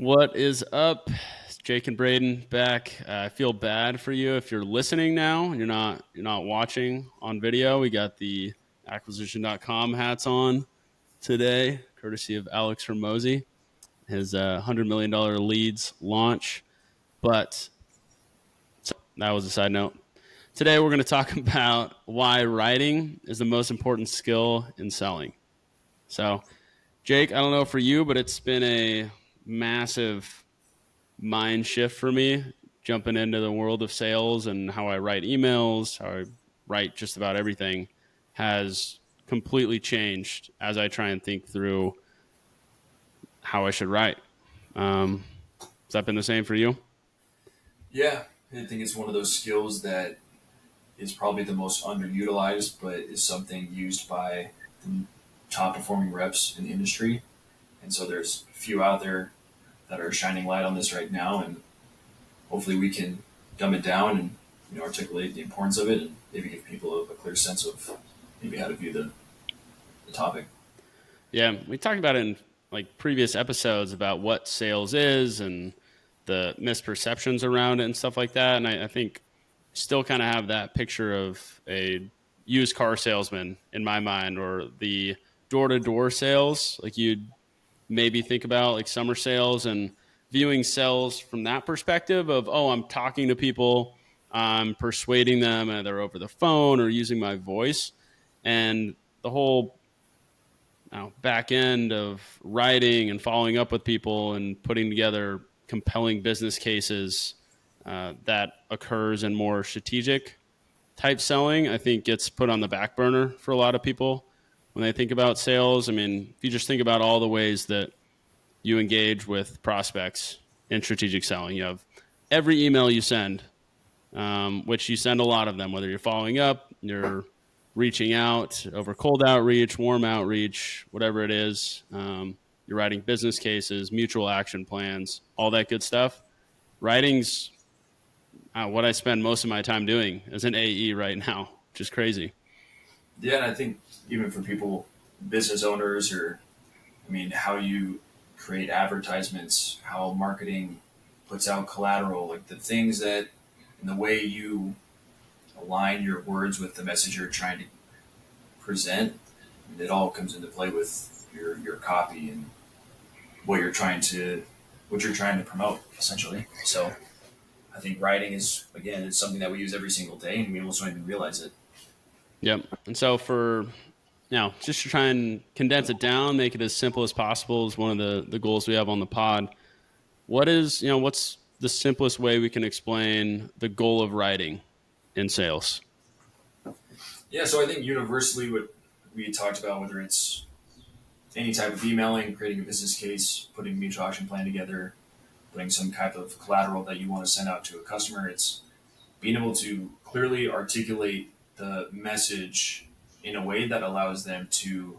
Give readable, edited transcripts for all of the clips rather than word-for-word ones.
What is up? It's Jake and Braden back. I feel bad for you if you're listening now and you're not watching on video. We got the acquisition.com hats on today, courtesy of Alex Hermosi, his $100 million leads launch. But so that was a side note. Today we're going to talk about why writing is the most important skill in selling. So, Jake, I don't know for you, but it's been a massive mind shift for me jumping into the world of sales, and how I write emails, how I write just about everything has completely changed as I try and think through how I should write. Has that been the same for you? Yeah, I think it's one of those skills that is probably the most underutilized, but is something used by the top performing reps in the industry. And so there's a few out there that are shining light on this right now, and hopefully we can dumb it down and articulate the importance of it, and maybe give people a clear sense of maybe how to view the topic. Yeah, we talked about it in like previous episodes about what sales is and the misperceptions around it and stuff like that. And I think still kind of have that picture of a used car salesman in my mind, or the door to door sales. Like you'd maybe think about like summer sales and viewing sales from that perspective of, oh, I'm talking to people, I'm persuading them, either over the phone or using my voice. And the whole back end of writing and following up with people and putting together compelling business cases that occurs in more strategic type selling, I think gets put on the back burner for a lot of people when they think about sales. I mean, if you just think about all the ways that you engage with prospects in strategic selling, you have every email you send, which you send a lot of them, whether you're following up, you're reaching out over cold outreach, warm outreach, whatever it is. You're writing business cases, mutual action plans, all that good stuff. Writing's what I spend most of my time doing as an AE right now, which is crazy. Yeah, and I think even for people, business owners, or how you create advertisements, how marketing puts out collateral, like the things that, and the way you align your words with the message you're trying to present, it all comes into play with your copy and what you're trying to promote, essentially. So I think writing is, again, it's something that we use every single day, and we almost don't even realize it. Yep. And so for now, just to try and condense it down, make it as simple as possible is one of the goals we have on the pod. What's the simplest way we can explain the goal of writing in sales? Yeah, so I think universally what we talked about, whether it's any type of emailing, creating a business case, putting a mutual action plan together, putting some type of collateral that you want to send out to a customer, it's being able to clearly articulate the message in a way that allows them to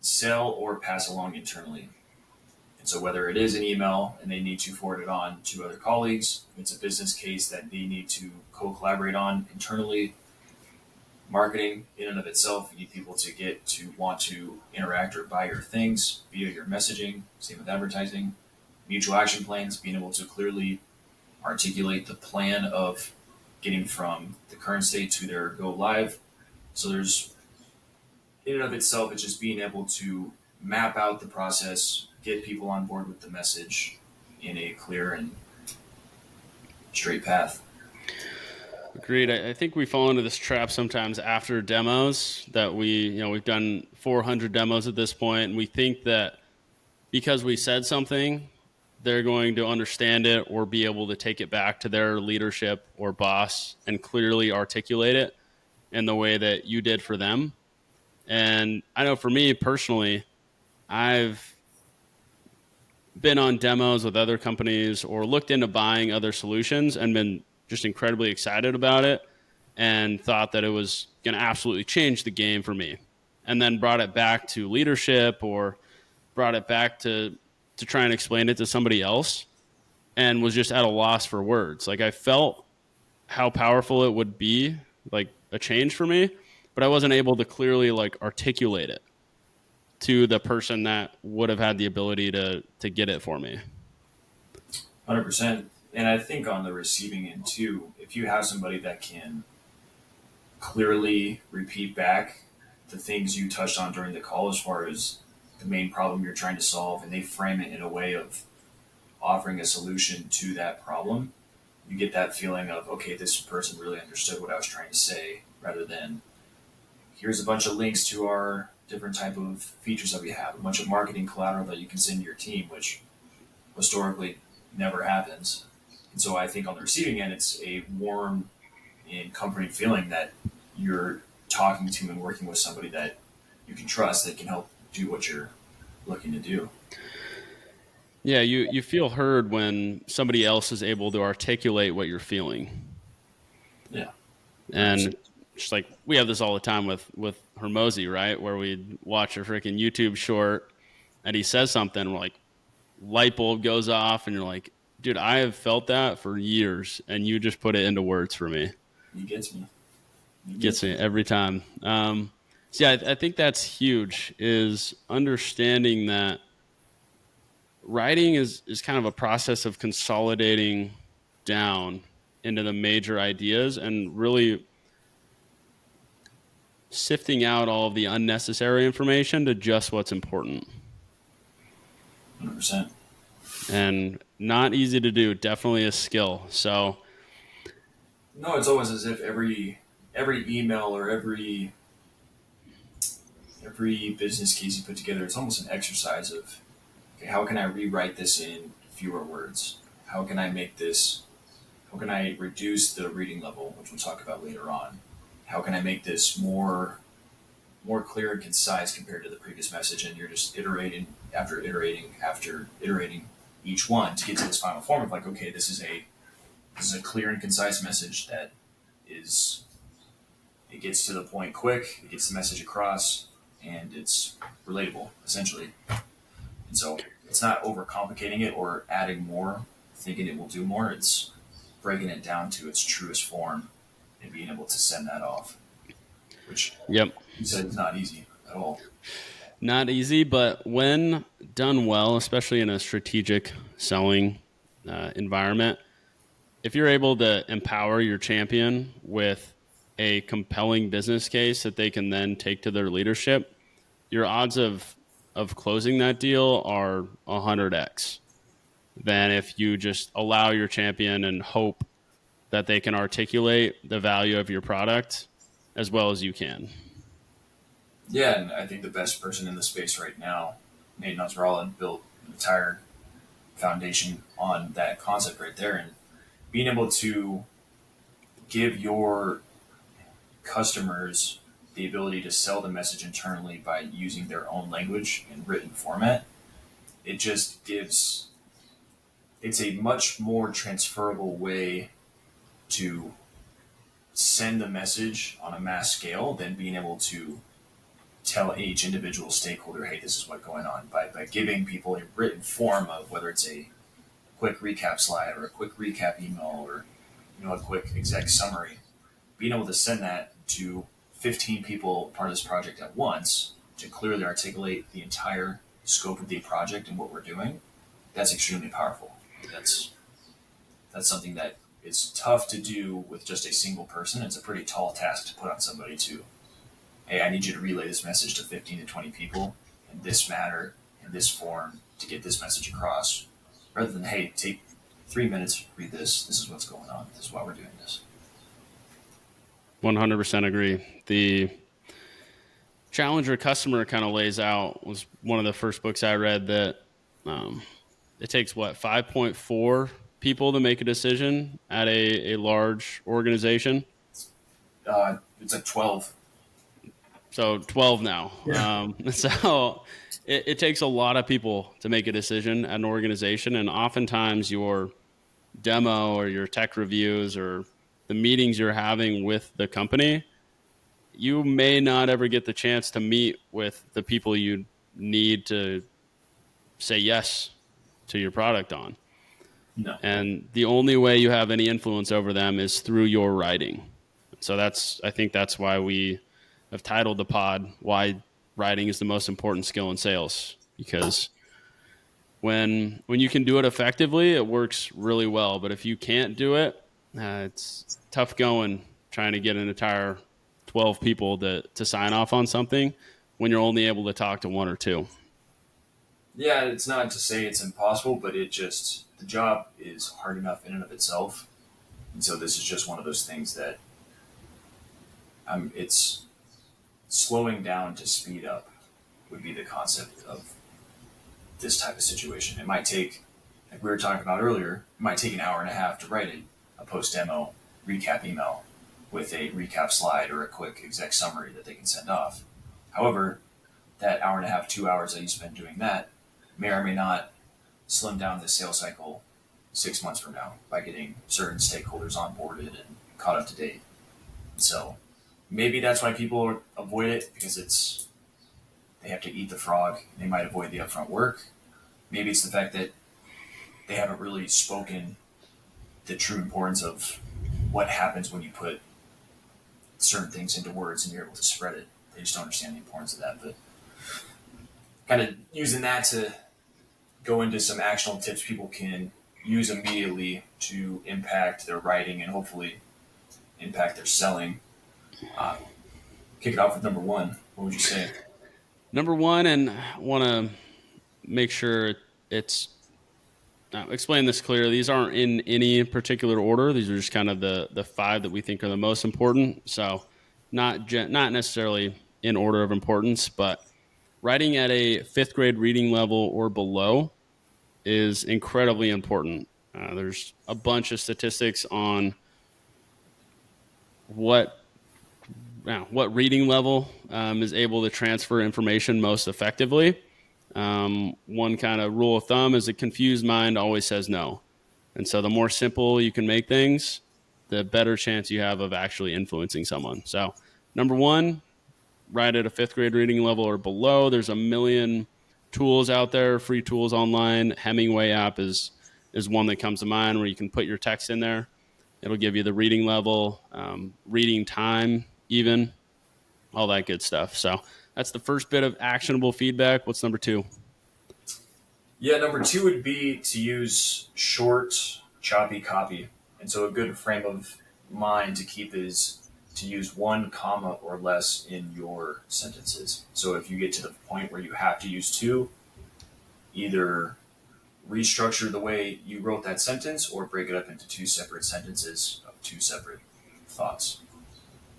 sell or pass along internally. And so whether it is an email and they need to forward it on to other colleagues, if it's a business case that they need to co-collaborate on internally, marketing in and of itself, you need people to get to want to interact or buy your things via your messaging. Same with advertising. Mutual action plans, being able to clearly articulate the plan of getting from the current state to their go live. So there's, in and of itself, it's just being able to map out the process, get people on board with the message in a clear and straight path. Agreed. I think we fall into this trap sometimes after demos that we've done 400 demos at this point, and we think that because we said something, they're going to understand it or be able to take it back to their leadership or boss and clearly articulate it in the way that you did for them. And I know for me personally, I've been on demos with other companies or looked into buying other solutions and been just incredibly excited about it and thought that it was going to absolutely change the game for me. And then brought it back to leadership or brought it back to try and explain it to somebody else and was just at a loss for words. Like I felt how powerful it would be, like a change for me, but I wasn't able to clearly like articulate it to the person that would have had the ability to get it for me. 100%. And I think on the receiving end too, if you have somebody that can clearly repeat back the things you touched on during the call as far as the main problem you're trying to solve, and they frame it in a way of offering a solution to that problem, you get that feeling of, okay, this person really understood what I was trying to say, rather than here's a bunch of links to our different type of features that we have, a bunch of marketing collateral that you can send to your team, which historically never happens. And so I think on the receiving end, it's a warm and comforting feeling that you're talking to and working with somebody that you can trust that can help do what you're looking to do. Yeah, you feel heard when somebody else is able to articulate what you're feeling. Yeah. 100%. And just like we have this all the time with Hermosi, right? Where we watch a freaking YouTube short and he says something, and we're like, light bulb goes off, and you're like, dude, I have felt that for years, and you just put it into words for me. He gets me. He Gets gets me me. every time. So yeah, I think that's huge, is understanding that writing is kind of a process of consolidating down into the major ideas and really sifting out all of the unnecessary information to just what's important. 100%. And not easy to do, definitely a skill. So No, it's almost as if every email or every business case you put together, it's almost an exercise of, okay, how can I rewrite this in fewer words? How can I make this? How can I reduce the reading level, which we'll talk about later on? How can I make this more clear and concise compared to the previous message? And you're just iterating after iterating each one to get to this final form of like, okay, this is a clear and concise message that is it gets to the point quick, it gets the message across, and it's relatable essentially. And so it's not overcomplicating it or adding more, thinking it will do more. It's breaking it down to its truest form and being able to send that off, which yep, you said is not easy at all. not easy, but when done well, especially in a strategic selling environment, if you're able to empower your champion with a compelling business case that they can then take to their leadership, your odds of closing that deal are 100x than if you just allow your champion and hope that they can articulate the value of your product as well as you can. Yeah, and I think the best person in the space right now, Nate Nasrallah, built an entire foundation on that concept right there, and being able to give your customers the ability to sell the message internally by using their own language in written format, it just gives it's a much more transferable way to send the message on a mass scale than being able to tell each individual stakeholder, hey, this is what's going on. By giving people a written form of whether it's a quick recap slide or a quick recap email or a quick exec summary, being able to send that to 15 people part of this project at once to clearly articulate the entire scope of the project and what we're doing, that's extremely powerful. That's something that is tough to do with just a single person. It's a pretty tall task to put on somebody to, hey, I need you to relay this message to 15 to 20 people in this matter, in this form, to get this message across, rather than, hey, take 3 minutes, read this, this is what's going on, this is why we're doing this. 100% agree. The Challenger Customer kind of lays out, was one of the first books I read, that it takes 5.4 people to make a decision at a large organization. It's like 12. So 12 now. Yeah. So it takes a lot of people to make a decision at an organization. And oftentimes your demo or your tech reviews or the meetings you're having with the company, you may not ever get the chance to meet with the people you need to say yes to your product on. No. And the only way you have any influence over them is through your writing. So I think that's why we have titled the pod, Why Writing is the Most Important Skill in Sales, because When you can do it effectively, it works really well. But if you can't do it, it's tough going trying to get an entire 12 people to sign off on something when you're only able to talk to one or two. Yeah, it's not to say it's impossible, but the job is hard enough in and of itself. And so this is just one of those things that it's slowing down to speed up would be the concept of this type of situation. It might take, like we were talking about earlier, it might take an hour and a half to write a post demo recap email with a recap slide or a quick exec summary that they can send off. However, that hour and a half, 2 hours that you spend doing that may or may not slim down the sales cycle 6 months from now by getting certain stakeholders onboarded and caught up to date. So maybe that's why people avoid it, because they have to eat the frog. They might avoid the upfront work. Maybe it's the fact that they haven't really spoken the true importance of what happens when you put certain things into words and you're able to spread it. They just don't understand the importance of that. But kind of using that to go into some actionable tips people can use immediately to impact their writing and hopefully impact their selling. Kick it off with number one. What would you say? Number one, and I want to make sure it's explain this clearly. These aren't in any particular order. These are just kind of the five that we think are the most important. So not necessarily in order of importance, but writing at a fifth grade reading level or below is incredibly important. There's a bunch of statistics on what reading level is able to transfer information most effectively. One kind of rule of thumb is a confused mind always says no. And so the more simple you can make things, the better chance you have of actually influencing someone. So number one, write at a fifth grade reading level or below. There's a million tools out there, free tools online. Hemingway app is one that comes to mind where you can put your text in there. It'll give you the reading level, reading time, even all that good stuff. So that's the first bit of actionable feedback. What's number two? Yeah, number two would be to use short, choppy copy. And so a good frame of mind to keep is to use 1 comma or less in your sentences. So if you get to the point where you have to use two, either restructure the way you wrote that sentence or break it up into two separate sentences of two separate thoughts.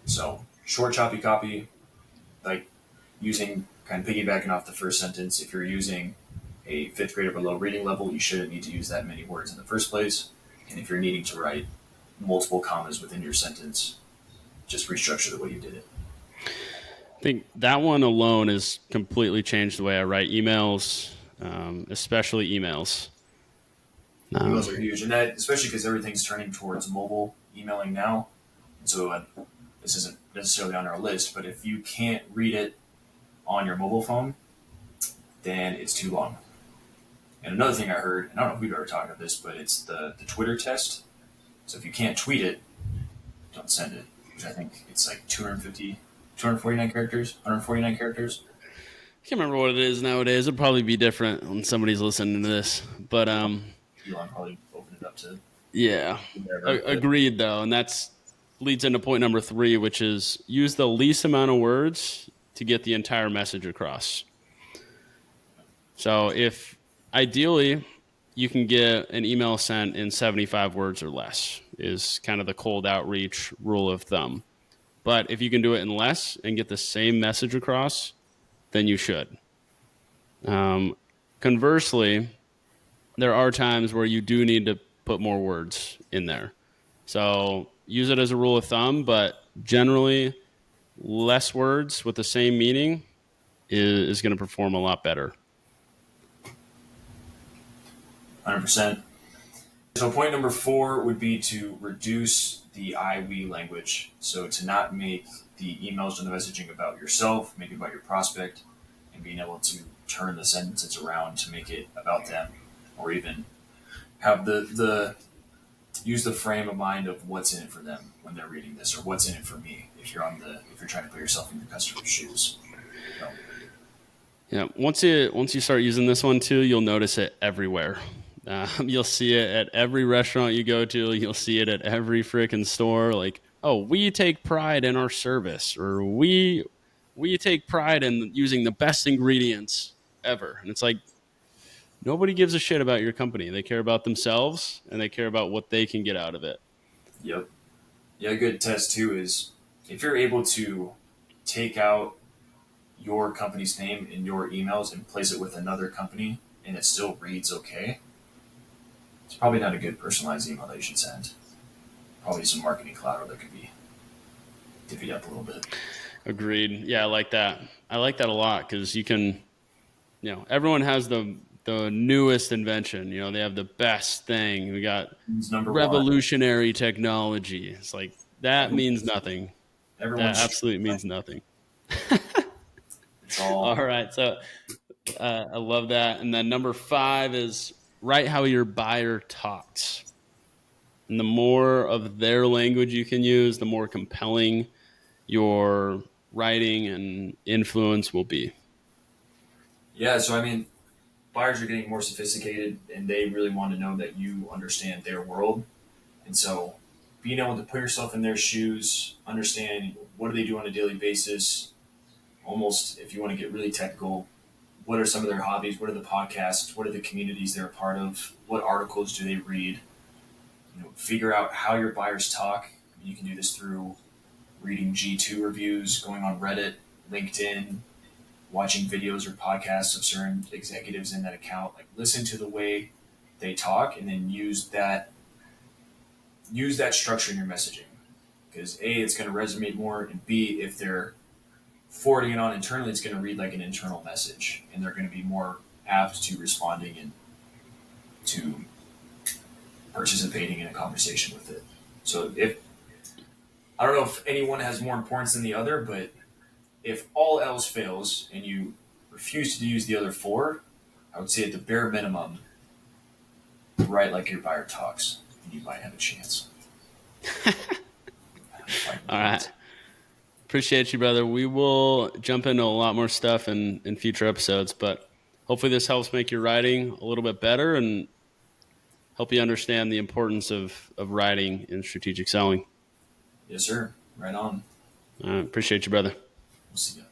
So short, choppy copy, like using kind of piggybacking off the first sentence. If you're using a fifth grade or below reading level, you shouldn't need to use that many words in the first place. And if you're needing to write multiple commas within your sentence, just restructure the way you did it. I think that one alone has completely changed the way I write emails, especially emails. Emails are huge, and that especially because everything's turning towards mobile emailing now. So this isn't necessarily on our list, but if you can't read it on your mobile phone, then it's too long. And another thing I heard, and I don't know if we've ever talked about this, but it's the Twitter test. So if you can't tweet it, don't send it. Which I think it's like 249 characters, 149 characters. I can't remember what it is nowadays. It'll probably be different when somebody's listening to this. But Elon probably opened it up to. yeah, agreed though, and that's leads into point number three, which is use the least amount of words to get the entire message across. So if ideally you can get an email sent in 75 words or less is kind of the cold outreach rule of thumb. But if you can do it in less and get the same message across, then you should. Conversely, there are times where you do need to put more words in there. So use it as a rule of thumb, but generally less words with the same meaning is going to perform a lot better. 100%. So point number four would be to reduce the I-we language. So to not make the emails and the messaging about yourself, make it about your prospect, and being able to turn the sentences around to make it about them, or even have the use the frame of mind of what's in it for them when they're reading this, or what's in it for me if you're trying to put yourself in your customer's shoes. So. Yeah. Once you start using this one too, you'll notice it everywhere. You'll see it at every restaurant you go to. You'll see it at every freaking store. Like, oh, we take pride in our service, or we take pride in using the best ingredients ever. And it's like nobody gives a shit about your company. They care about themselves and they care about what they can get out of it. Yep. Yeah, a good test too is if you're able to take out your company's name in your emails and place it with another company and it still reads okay, it's probably not a good personalized email that you should send. Probably some marketing collateral that could be divvied up a little bit. Agreed. Yeah, I like that. I like that a lot because you can, everyone has the newest invention. They have the best thing. We got It's number one. revolutionary technology. It's like that means Everyone's, nothing. That everyone's absolutely means nothing. it's all All right. So I love that. And then number 5 is write how your buyer talks. And the more of their language you can use, the more compelling your writing and influence will be. yeah. So I mean, buyers are getting more sophisticated and they really want to know that you understand their world. And so being able to put yourself in their shoes, understand what do they do on a daily basis, almost if you want to get really technical, what are some of their hobbies, what are the podcasts, what are the communities they're a part of, what articles do they read, figure out how your buyers talk. You can do this through reading G2 reviews, going on Reddit, LinkedIn, watching videos or podcasts of certain executives in that account. Like listen to the way they talk and then use that structure in your messaging. Because A, it's going to resonate more, and B, if they're forwarding it on internally, it's going to read like an internal message, and they're going to be more apt to responding and to participating in a conversation with it. So if I don't know if anyone has more importance than the other, but if all else fails and you refuse to use the other four, I would say at the bare minimum, write like your buyer talks, and you might have a chance. All right. Appreciate you, brother. We will jump into a lot more stuff in future episodes, but hopefully this helps make your writing a little bit better and help you understand the importance of writing in strategic selling. Yes, sir. Right on. Appreciate you, brother. We'll see you.